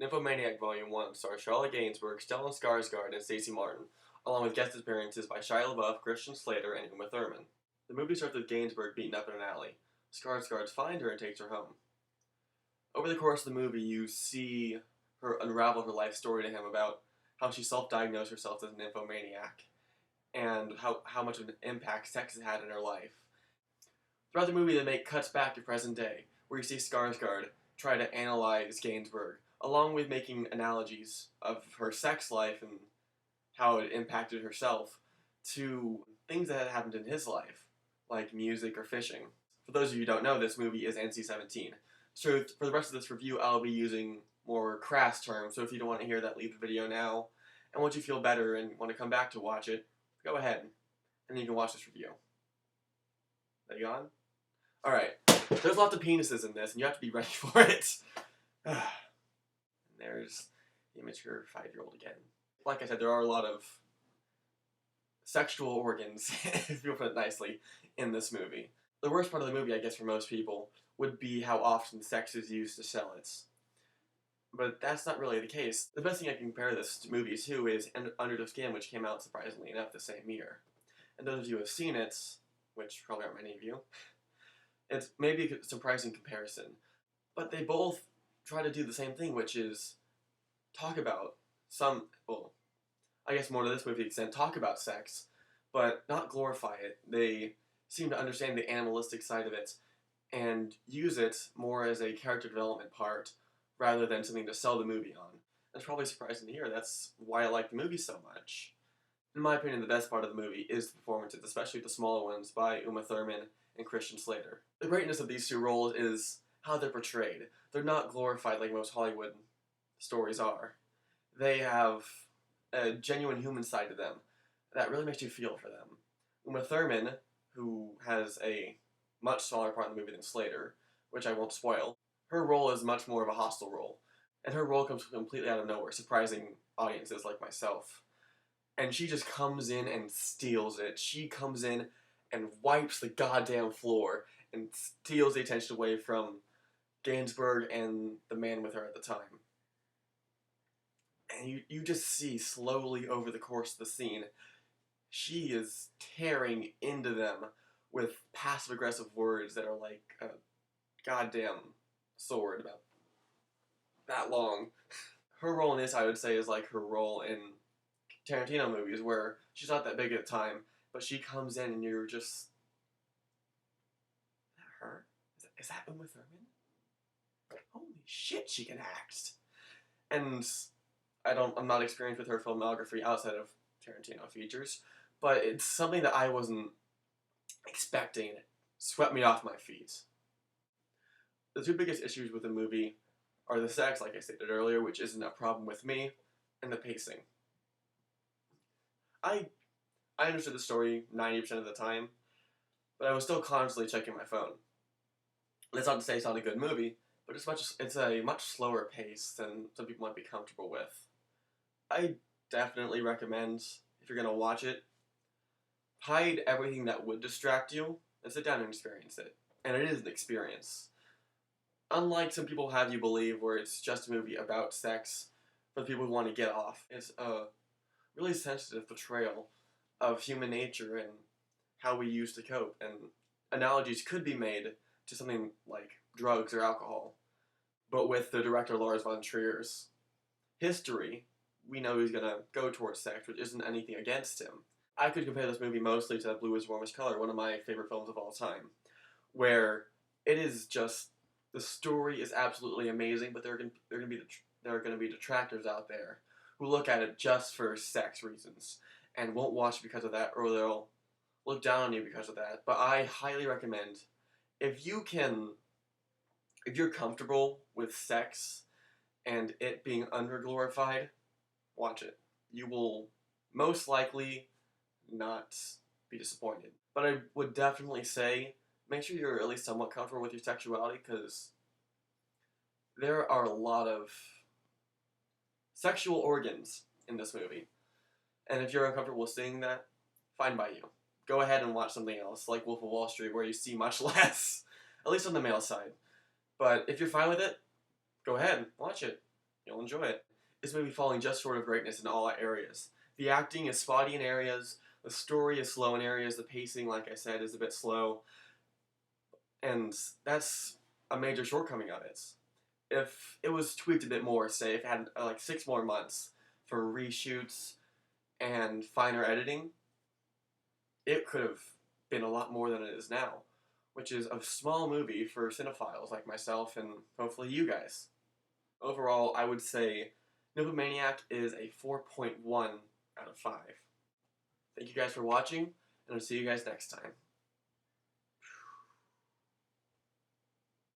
Nymphomaniac Volume 1 stars Charlotte Gainsbourg, Stellan Skarsgård, and Stacey Martin, along with guest appearances by Shia LaBeouf, Christian Slater, and Uma Thurman. The movie starts with Gainsbourg beaten up in an alley. Skarsgård finds her and takes her home. Over the course of the movie, you see her unravel her life story to him about how she self-diagnosed herself as a nymphomaniac, and how much of an impact sex has had in her life. Throughout the movie, they make cuts back to present day, where you see Skarsgård try to analyze Gainsbourg, along with making analogies of her sex life and how it impacted herself to things that had happened in his life, like music or fishing. For those of you who don't know, this movie is NC-17. So for the rest of this review, I'll be using more crass terms, so if you don't want to hear that, leave the video now. And once you feel better and want to come back to watch it, go ahead, and then you can watch this review. Are you on? Alright, there's lots of penises in this, and you have to be ready for it. And there's the immature 5-year-old again. Like I said, there are a lot of sexual organs, if you put it nicely, in this movie. The worst part of the movie, I guess, for most people, would be how often sex is used to sell it. But that's not really the case. The best thing I can compare this movie to is Under the Skin, which came out, surprisingly enough, the same year. And those of you who have seen it, which probably aren't many of you, it's maybe a surprising comparison. But they both try to do the same thing, which is talk about well, I guess more to this movie extent, talk about sex, but not glorify it. They seem to understand the animalistic side of it and use it more as a character development part rather than something to sell the movie on. That's probably surprising to hear. That's why I like the movie so much. In my opinion, the best part of the movie is the performances, especially the smaller ones by Uma Thurman and Christian Slater. The greatness of these two roles is how they're portrayed. They're not glorified like most Hollywood stories are. They have a genuine human side to them that really makes you feel for them. Uma Thurman, who has a much smaller part in the movie than Slater, which I won't spoil, her role is much more of a hostile role. And her role comes completely out of nowhere, surprising audiences like myself. And she just comes in and steals it. She comes in and wipes the goddamn floor and steals the attention away from Gainsbourg and the man with her at the time. And you just see slowly over the course of the scene, she is tearing into them with passive-aggressive words that are like a goddamn sword about that long. Her role in this, I would say, is like her role in Tarantino movies, where she's not that big at the time, but she comes in and you're just... Is that her? Is that Uma Thurman? Holy shit, she can act! And I'm not experienced with her filmography outside of Tarantino features, but it's something that I wasn't expecting, and it swept me off my feet. The two biggest issues with the movie are the sex, like I stated earlier, which isn't a problem with me, and the pacing. I understood the story 90% of the time, but I was still constantly checking my phone. That's not to say it's not a good movie, but it's a much slower pace than some people might be comfortable with. I definitely recommend, if you're going to watch it, hide everything that would distract you and sit down and experience it. And it is an experience. Unlike some people have you believe where it's just a movie about sex for the people who want to get off, it's a really sensitive portrayal of human nature and how we used to cope. And analogies could be made to something like drugs or alcohol. But with the director Lars von Trier's history, we know he's going to go towards sex, which isn't anything against him. I could compare this movie mostly to Blue is Warmest Color, one of my favorite films of all time, where it is just, the story is absolutely amazing, but there are going to be detractors out there who look at it just for sex reasons and won't watch it because of that, or they'll look down on you because of that. But I highly recommend, if you're comfortable with sex and it being under-glorified, watch it. You will most likely not be disappointed. But I would definitely say, make sure you're at least somewhat comfortable with your sexuality, because there are a lot of sexual organs in this movie. And if you're uncomfortable with seeing that, fine by you. Go ahead and watch something else, like Wolf of Wall Street, where you see much less, at least on the male side. But if you're fine with it, go ahead, watch it. you'll enjoy it. This movie falling just short of greatness in all areas. The acting is spotty in areas, the story is slow in areas, the pacing, like I said, is a bit slow, and that's a major shortcoming of it. If it was tweaked a bit more, say if it had like 6 more months for reshoots and finer editing, it could have been a lot more than it is now, which is a small movie for cinephiles like myself and hopefully you guys. Overall, I would say Nymphomaniac is a 4.1 out of 5. Thank you guys for watching, and I'll see you guys next time.